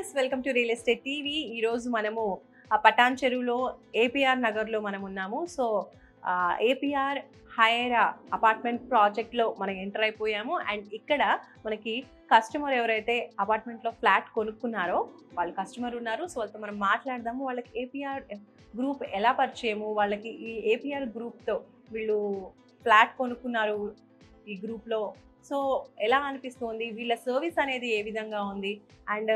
Viewers, welcome to real estate TV. ఈరోజు మనము పటాన్ చెరువులో ఏపీఆర్ నగర్లో మనం ఉన్నాము. సో ఏపీఆర్ హైరా అపార్ట్మెంట్ ప్రాజెక్ట్లో మనం ఎంటర్ అయిపోయాము. అండ్ ఇక్కడ మనకి కస్టమర్ ఎవరైతే అపార్ట్మెంట్లో ఫ్లాట్ కొనుక్కున్నారో వాళ్ళు కస్టమర్ ఉన్నారు. సో వాళ్ళతో మనం మాట్లాడదాము. వాళ్ళకి ఏపీఆర్ గ్రూప్ ఎలా పరిచయము, వాళ్ళకి ఈ ఏపీఆర్ గ్రూప్తో వీళ్ళు ఫ్లాట్ కొనుక్కున్నారు ఈ గ్రూప్లో, సో ఎలా అనిపిస్తుంది, వీళ్ళ సర్వీస్ అనేది ఏ విధంగా ఉంది, అండ్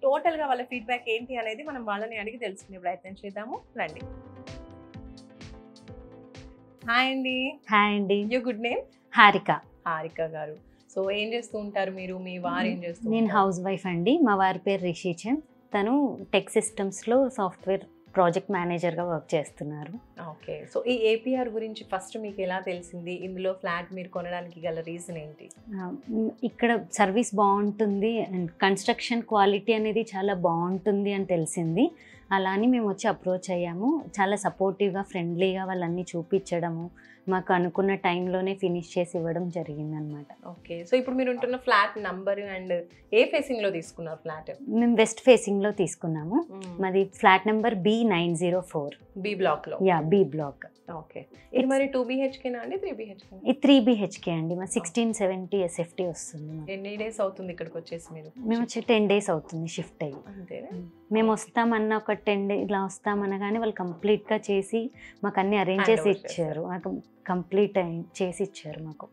టోటల్గా వాళ్ళ ఫీడ్బ్యాక్ ఏంటి అనేది మనం వాళ్ళని అడిగి తెలుసుకునే ప్రయత్నం చేద్దాము. రండి. హాయ్ అండి. హాయ్ అండి. You good name? Harika. Harika garu, so ఏం చేస్తూ ఉంటారు మీరు? మీ వారు ఏం చేస్తూ నేను హౌస్ వైఫ్ అండి. మా వారి పేరు రిషిచంద్. తను టెక్ సిస్టమ్స్లో సాఫ్ట్వేర్ ప్రాజెక్ట్ మేనేజర్గా వర్క్ చేస్తున్నారు. ఓకే. సో ఈ ఏపీఆర్ గురించి ఫస్ట్ మీకు ఎలా తెలిసింది? ఇందులో ఫ్లాట్ మీరు కొనడానికి గల రీజన్ ఏంటి? ఇక్కడ సర్వీస్ బాగుంటుంది అండ్ కన్స్ట్రక్షన్ క్వాలిటీ అనేది చాలా బాగుంటుంది అని తెలిసింది. అలా అని మేము వచ్చి అప్రోచ్ అయ్యాము. చాలా సపోర్టివ్గా, ఫ్రెండ్లీగా వాళ్ళన్నీ చూపించడము, మాకు అనుకున్న టైంలోనే ఫినిష్ చేసి ఇవ్వడం జరిగిందనమాట. ఓకే. సో ఇప్పుడు మీరు ఉంటున్న ఫ్లాట్ నంబర్ అండ్ ఏ ఫేసింగ్లో తీసుకున్నారు ఫ్లాట్? మేము వెస్ట్ ఫేసింగ్లో తీసుకున్నాము. మాది ఫ్లాట్ నెంబర్ B904. బి బ్లాక్లో. Yeah, B block. ఓకే. ఇది మరి 2 BHKనా అండి, 3 BHK? ఇది 3 BHK అండి. మా 1670 SFT వస్తుంది. ఎన్ని డేస్ అవుతుంది ఇక్కడికి వచ్చేసి మీరు? మేము వచ్చి 10 days అవుతుంది షిఫ్ట్ అయ్యి. అంతేనా? మేము వస్తామన్న ఒక 10 days ఇలా వస్తామనగానే వాళ్ళు కంప్లీట్గా చేసి మాకు అన్ని అరేంజ్ చేసి ఇచ్చారు. మాకు కంప్లీట్ చేసి ఇచ్చారు మాకు.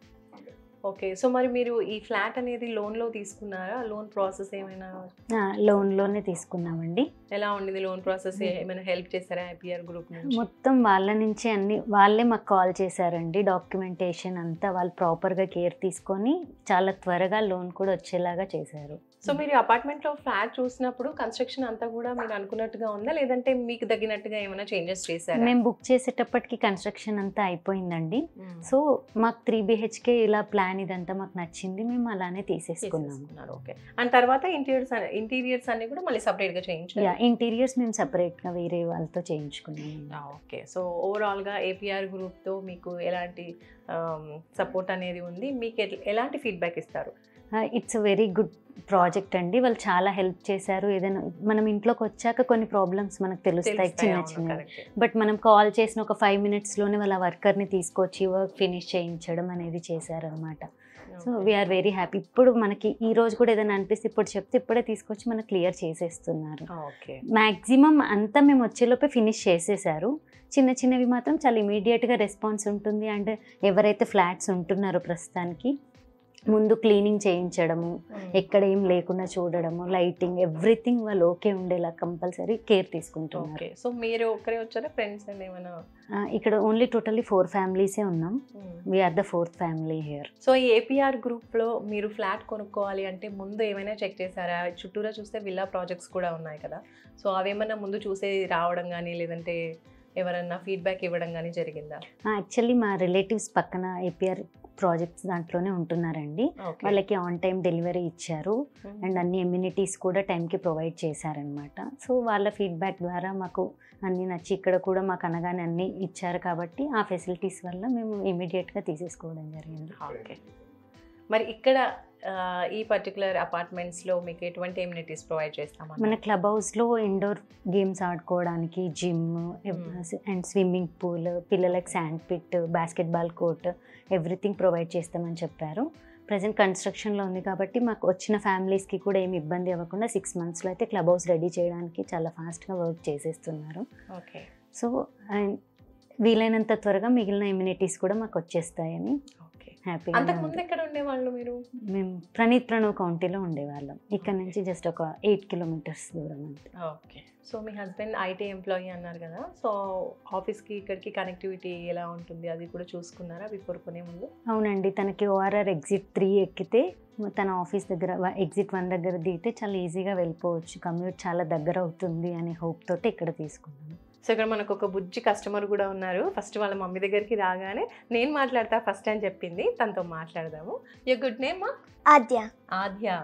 ఓకే. సో మరి మీరు ఈ ఫ్లాట్ అనేది లోన్లో తీసుకున్నారా? లోన్ ప్రాసెస్ ఏమైనా? లోన్లోనే తీసుకున్నామండి. ఎలా ఉండింది లోన్ ప్రాసెస్? ఏమైనా హెల్ప్ చేశారా ఏపీఆర్ గ్రూప్ నుంచి? మొత్తం వాళ్ళ నుంచి అన్ని వాళ్ళే మాకు కాల్ చేశారండి. డాక్యుమెంటేషన్ అంతా వాళ్ళు ప్రాపర్గా కేర్ తీసుకొని చాలా త్వరగా లోన్ కూడా వచ్చేలాగా చేశారు. సో మీరు అపార్ట్మెంట్లో ఫ్లాట్ చూసినప్పుడు కన్స్ట్రక్షన్ అంతా కూడా మీరు అనుకున్నట్టుగా ఉందా, లేదంటే మీకు తగినట్టుగా ఏమైనా చేంజెస్ చేశారా? మేము బుక్ చేసేటప్పటికి కన్స్ట్రక్షన్ అంతా అయిపోయిందండి. సో మాకు 3 BHK ఇలా ప్లాన్ ఇదంతా మాకు నచ్చింది. మేము అలానే తీసేసుకున్నాము. ఓకే. అండ్ తర్వాత ఇంటీరియర్స్ అన్ని కూడా మళ్ళీ సపరేట్గా చేయించారు? యా, ఇంటీరియర్స్ మేము సపరేట్గా వేరే వాళ్ళతో చేయించుకున్నాము. ఓకే. సో ఓవరాల్గా ఏపీఆర్ గ్రూప్తో మీకు ఎలాంటి సపోర్ట్ అనేది ఉంది? మీకు ఎలాంటి ఫీడ్బ్యాక్ ఇస్తారు? ఇట్స్ వెరీ గుడ్ ప్రాజెక్ట్ అండి. వాళ్ళు చాలా హెల్ప్ చేశారు. ఏదైనా మనం ఇంట్లోకి వచ్చాక కొన్ని ప్రాబ్లమ్స్ మనకు తెలుస్తాయి చిన్న చిన్న, బట్ మనం కాల్ చేసిన ఒక 5 minutesలోనే వాళ్ళ వర్కర్ని తీసుకొచ్చి వర్క్ ఫినిష్ చేయించడం అనేది చేశారనమాట. So we're very happy. ఇప్పుడు మనకి ఈ రోజు కూడా ఏదైనా అనిపిస్తే ఇప్పుడు చెప్తే ఇప్పుడే తీసుకొచ్చి మనకు క్లియర్ చేసేస్తున్నారు. మ్యాక్సిమం అంతా మేము వచ్చేలోపే ఫినిష్ చేసేసారు. చిన్న చిన్నవి మాత్రం చాలా ఇమీడియట్గా రెస్పాన్స్ ఉంటుంది. అండ్ ఎవరైతే ఫ్లాట్స్ ఉంటున్నారో ప్రస్తుతానికి ముందు క్లీనింగ్ చేయించడము, ఎక్కడ ఏం లేకుండా చూడడము, లైటింగ్, ఎవ్రీథింగ్ వాళ్ళు ఓకే ఉండేలా కంపల్సరీ కేర్ తీసుకుంటున్నారు. సో మీరు ఒక్కరే వచ్చారా, ఫ్రెండ్స్ ఏమైనా? ఇక్కడ ఓన్లీ టోటల్లీ 4 families ఉన్నాం. We're the 4th family here. So ఈ ఏపీఆర్ గ్రూప్లో మీరు ఫ్లాట్ కొనుక్కోవాలి అంటే ముందు ఏమైనా చెక్ చేశారా? చుట్టూరా చూస్తే విల్లా ప్రాజెక్ట్స్ కూడా ఉన్నాయి కదా, సో అవేమన్నా ముందు చూసే రావడం కానీ, లేదంటే ఎవరన్నా ఫీడ్బ్యాక్ ఇవ్వడం కానీ జరిగిందా? యాక్చువల్లీ మా రిలేటివ్స్ పక్కన ఏపీఆర్ ప్రాజెక్ట్స్ దాంట్లోనే ఉంటున్నారండి. వాళ్ళకి ఆన్ టైం డెలివరీ ఇచ్చారు అండ్ అన్ని ఎమ్యూనిటీస్ కూడా టైంకి ప్రొవైడ్ చేశారనమాట. సో వాళ్ళ ఫీడ్బ్యాక్ ద్వారా మాకు అన్నీ నచ్చి ఇక్కడ కూడా మాకు అనగానే అన్నీ ఇచ్చారు కాబట్టి ఆ ఫెసిలిటీస్ వల్ల మేము ఇమీడియట్గా తీసేసుకోవడం జరిగింది. ఓకే. మరి ఇక్కడ ఈ పర్టికులర్ అపార్ట్మెంట్స్లో మీకు ఎటువంటి ఎమ్యూనిటీస్ ప్రొవైడ్ చేస్తామా? మన క్లబ్ హౌస్లో ఇండోర్ గేమ్స్ ఆడుకోవడానికి జిమ్ అండ్ స్విమ్మింగ్ పూల్, పిల్లలకి sand pit, basketball court, everything provide చేస్తామని చెప్పారు. ప్రజెంట్ కన్స్ట్రక్షన్లో ఉంది కాబట్టి మాకు వచ్చిన ఫ్యామిలీస్కి కూడా ఏమి ఇబ్బంది అవ్వకుండా 6 monthsలో అయితే క్లబ్ హౌస్ రెడీ చేయడానికి చాలా ఫాస్ట్గా వర్క్ చేసేస్తున్నారు. ఓకే. సో అండ్ వీలైనంత త్వరగా మిగిలిన ఎమ్యూనిటీస్ కూడా మాకు వచ్చేస్తాయని హ్యాపీగా. అంతకుముందు ఎక్కడ ఉండేవాళ్ళు మీరు? మేము ప్రణవ్ కౌంటీలో ఉండేవాళ్ళం. ఇక్కడ నుంచి జస్ట్ ఒక 8 kilometers దూరం అంతే. Okay. So me husband IT employee అన్నారు కదా, సో ఆఫీస్కి ఇక్కడికి కనెక్టివిటీ ఎలా ఉంటుంది అది కూడా చూసుకున్నారా బిఫోర్ కొనే ముందు? అవునండి, తనకి ORR exit 3 ఎక్కితే తన ఆఫీస్ దగ్గర exit 1 దగ్గర దిగితే చాలా ఈజీగా వెళ్ళిపోవచ్చు. కమ్యూట్ చాలా దగ్గర అవుతుంది అనే హోప్ తోటి ఇక్కడ తీసుకున్నాను. సో ఇక్కడ మనకు ఒక బుజ్జి కస్టమర్ కూడా ఉన్నారు. ఫస్ట్ వాళ్ళ మమ్మీ దగ్గరికి రాగానే నేను మాట్లాడతా ఫస్ట్ అని చెప్పింది, తనతో మాట్లాడదాము. You good name? Aadya. Aadya,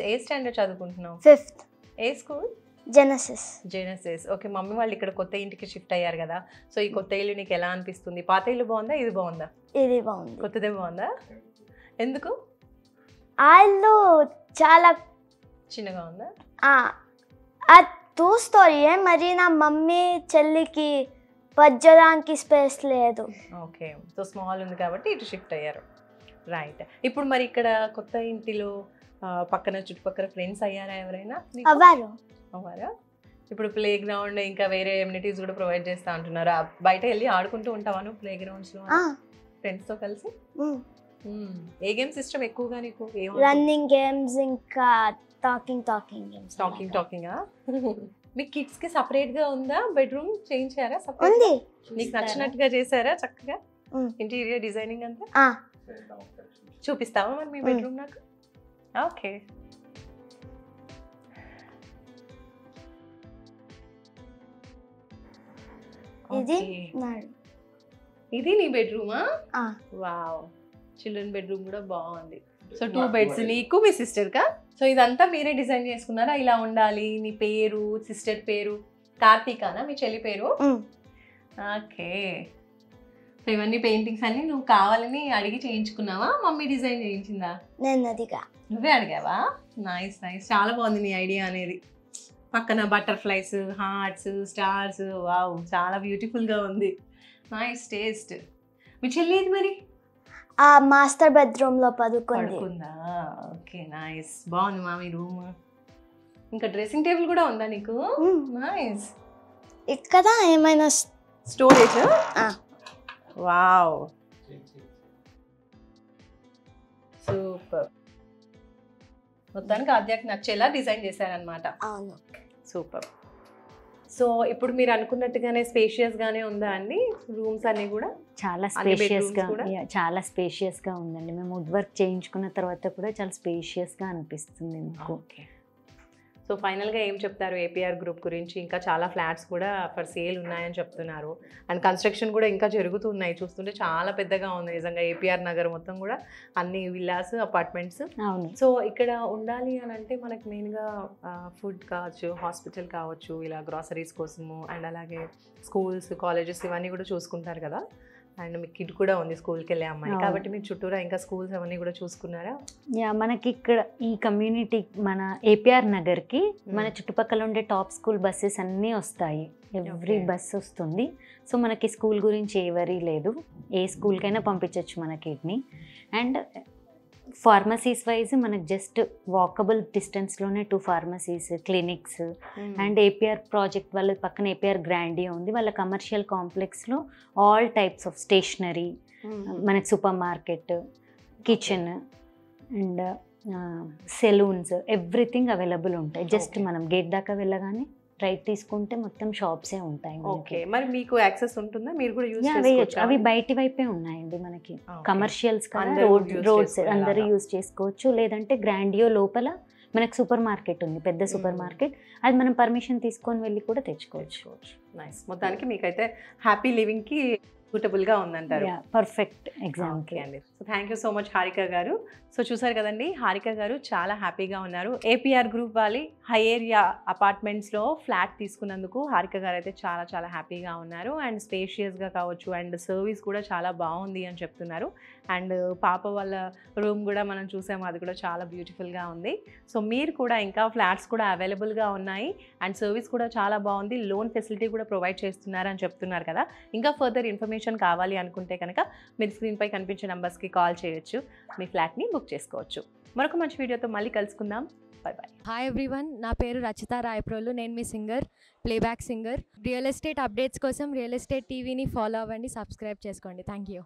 ఏ స్టాండర్డ్ చదువుకుంటున్నావు? 5th. ఏ స్కూల్? జెనసిస్. ఓకే. మమ్మీ వాళ్ళు ఇక్కడ కొత్త ఇంటికి షిఫ్ట్ అయ్యారు కదా, సో ఈ కొత్త ఇల్లు నీకు ఎలా అనిపిస్తుంది? పాత ఇల్లు బాగుందా, ఇది బాగుందా? ఇది బాగుంది. కొత్తదే బాగుందా? ఎందుకు? ఆ ఇల్లు చాలా చిన్నగా ఉందా? అది 2 స్టోరీయే, మరి నా మమ్మీ చెల్లికి పచ్చడానికి స్పేస్ లేదు. ఓకే, సో స్మాల్ ఉంది కాబట్టి ఇటు షిఫ్ట్ అయ్యారు. రైట్. ఇప్పుడు మరి ఇక్కడ కొత్త ఇంటిలో పక్కన చుట్టుపక్కల ఫ్రెండ్స్ అయ్యారా ఎవరైనా? అవ్వారా? ఇప్పుడు ప్లే గ్రౌండ్ ఇంకా వేరే ఎమ్యూనిటీస్ కూడా ప్రొవైడ్ చేస్తా అంటున్నారు. బయట వెళ్ళి ఆడుకుంటూ ఉంటావా నువ్వు ప్లే గ్రౌండ్స్లో ఫ్రెండ్స్తో కలిసి? ఏ గేమ్స్ ఇష్టం ఎక్కువగా నీకు? రన్నింగ్ గేమ్స్, ఇంకా టాకింగ్ గేమ్స్. టాకింగా? మీ కిడ్స్ కి సపరేట్ గా ఉందా బెడ్రూమ్? చేయించారా? ఉంది. నీకు నచ్చినట్టుగా చేశారా చక్కగా ఇంటీరియర్ డిజైనింగ్ అంతా? చూపిస్తావా మరి మీ బెడ్రూమ్ నాకు? ఓకే. ఇది నీ బెడ్రూమా? వావ్, చిల్డ్రన్ బెడ్రూమ్ కూడా బాగుంది. సో 2 బెడ్స్ నీకు మీ సిస్టర్ కా? సో ఇదంతా మీరే డిజైన్ చేసుకున్నారా? ఇలా ఉండాలి, నీ పేరు, సిస్టర్ పేరు కార్తీకానా మీ చెల్లి పేరు? ఓకే. సో ఇవన్నీ పెయింటింగ్స్ అన్ని నువ్వు కావాలని అడిగి చేయించుకున్నావా, మమ్మీ డిజైన్ చేయించిందా? నువ్వే అడిగావా? నైస్ నైస్, చాలా బాగుంది నీ ఐడియా అనేది. పక్కన బటర్ఫ్లైస్, హార్ట్స్, స్టార్స్, వావ్ చాలా బ్యూటిఫుల్గా ఉంది. Nice taste. మీ చెల్లి ఏది మరి? ఆ మాస్టర్ బెడ్రూమ్ లో పడుకుందా? ఓకే నైస్, బాగుంది మా మీ రూమ్. ఇంకా డ్రెస్సింగ్ టేబుల్ కూడా ఉందా నీకు? నైస్. ఇక్కడ ఏమైనా స్టోరేజ్? Wow super. మొత్తానికి ఆద్యాకి నచ్చేలా డిజైన్ చేశారనమాట. అవును. సూపర్. సో ఇప్పుడు మీరు అనుకున్నట్టుగానే స్పేషియస్ గానే ఉందా అండి రూమ్స్ అన్ని కూడా? చాలా స్పేషియస్గా ఉందండి. మేము వుడ్ వర్క్ చేయించుకున్న తర్వాత కూడా చాలా స్పేషియస్గా అనిపిస్తుంది మాకు. ఓకే. సో ఫైనల్గా ఏం చెప్తారు ఏపీఆర్ గ్రూప్ గురించి? ఇంకా చాలా ఫ్లాట్స్ కూడా ఫర్ సేల్ ఉన్నాయని చెప్తున్నారు, అండ్ కన్స్ట్రక్షన్ కూడా ఇంకా జరుగుతున్నాయి. చూస్తుంటే చాలా పెద్దగా ఉంది నిజంగా ఏపీఆర్ నగర్ మొత్తం కూడా, అన్ని విల్లాస్, అపార్ట్మెంట్స్. అవును. సో ఇక్కడ ఉండాలి అని అంటే మనకి మెయిన్గా ఫుడ్ కావచ్చు, హాస్పిటల్ కావచ్చు, ఇలా గ్రాసరీస్ కోసము, అండ్ అలాగే స్కూల్స్, కాలేజెస్ ఇవన్నీ కూడా చూసుకుంటారు కదా. అండ్ మీ కిడ్ కూడా ఉంది స్కూల్కి వెళ్ళే అమ్మాయి, కాబట్టి మీరు చుట్టూరా ఇంకా స్కూల్స్ అవన్నీ కూడా చూసుకున్నారా? మనకి ఇక్కడ ఈ కమ్యూనిటీ మన ఏపీఆర్ నగర్కి మన చుట్టుపక్కల ఉండే టాప్ స్కూల్ బస్సెస్ అన్నీ వస్తాయి. ఎవ్రీ బస్ వస్తుంది. సో మనకి స్కూల్ గురించి ఏ వరీ లేదు, ఏ స్కూల్కైనా పంపించవచ్చు మన కిడ్ని. అండ్ ఫార్మసీస్ వైజ్ మనకు జస్ట్ వాకబుల్ డిస్టెన్స్లోనే 2 pharmacies, clinics. And APR project వాళ్ళ పక్కన ఏపీఆర్ గ్రాండియా ఉంది. వాళ్ళ కమర్షియల్ కాంప్లెక్స్లో ఆల్ టైప్స్ ఆఫ్ స్టేషనరీ, మనకి super market, kitchen and salons, everything available ఉంటాయి. జస్ట్ మనం గేట్ దాకా వెళ్ళగానే రైట్ తీసుకుంటే మొత్తం షాప్సే ఉంటాయి. ఓకే, మరి మీకు యాక్సెస్ ఉంటుందా? మీరు కూడా యూస్ చేసుకోవచ్చు. అవి బయటి వైపే ఉన్నాయండి మనకి, కమర్షియల్స్ కదా, రోడ్స్ అందరూ యూజ్ చేసుకోవచ్చు. లేదంటే గ్రాండియో లోపల మనకు సూపర్ మార్కెట్ ఉంది, పెద్ద సూపర్ మార్కెట్, అది మనం పర్మిషన్ తీసుకొని వెళ్ళి కూడా తెచ్చుకోవచ్చు. నైస్. మొత్తానికి మీకైతే హ్యాపీ లివింగ్కి సూటబుల్గా ఉందంటారు. పర్ఫెక్ట్ ఎగ్జాంపుల్ అండి. So thank you so much Harika garu. So చూసారు కదండి, హారిక గారు చాలా హ్యాపీగా ఉన్నారు. ఏపీఆర్ గ్రూప్ వాళ్ళి హై ఏరియా అపార్ట్మెంట్స్లో ఫ్లాట్ తీసుకున్నందుకు హారిక గారు అయితే చాలా చాలా హ్యాపీగా ఉన్నారు. అండ్ స్పేషియస్గా కావచ్చు, అండ్ సర్వీస్ కూడా చాలా బాగుంది అని చెప్తున్నారు. అండ్ పాప వాళ్ళ రూమ్ కూడా మనం చూసాము, అది కూడా చాలా బ్యూటిఫుల్గా ఉంది. సో మీరు కూడా ఇంకా ఫ్లాట్స్ కూడా అవైలబుల్గా ఉన్నాయి, అండ్ సర్వీస్ కూడా చాలా బాగుంది, లోన్ ఫెసిలిటీ కూడా ప్రొవైడ్ చేస్తున్నారు అని చెప్తున్నారు కదా. ఇంకా ఫర్దర్ ఇన్ఫర్మేషన్ కావాలి అనుకుంటే కనుక మీరు స్క్రీన్పై కనిపించే నెంబర్స్కి కాల్ చేయొచ్చు, మీ ఫ్లాట్ని బుక్ చేసుకోవచ్చు. మరొక మంచి వీడియోతో మళ్ళీ కలుసుకుందాం. Bye bye. హాయ్ ఎవ్రీవన్, నా పేరు రచిత రాయప్రోలు. నేను మీ singer, playback singer. Real estate updates కోసం రియల్ ఎస్టేట్ టీవీని ఫాలో అవ్వండి, సబ్స్క్రైబ్ చేసుకోండి. Thank you.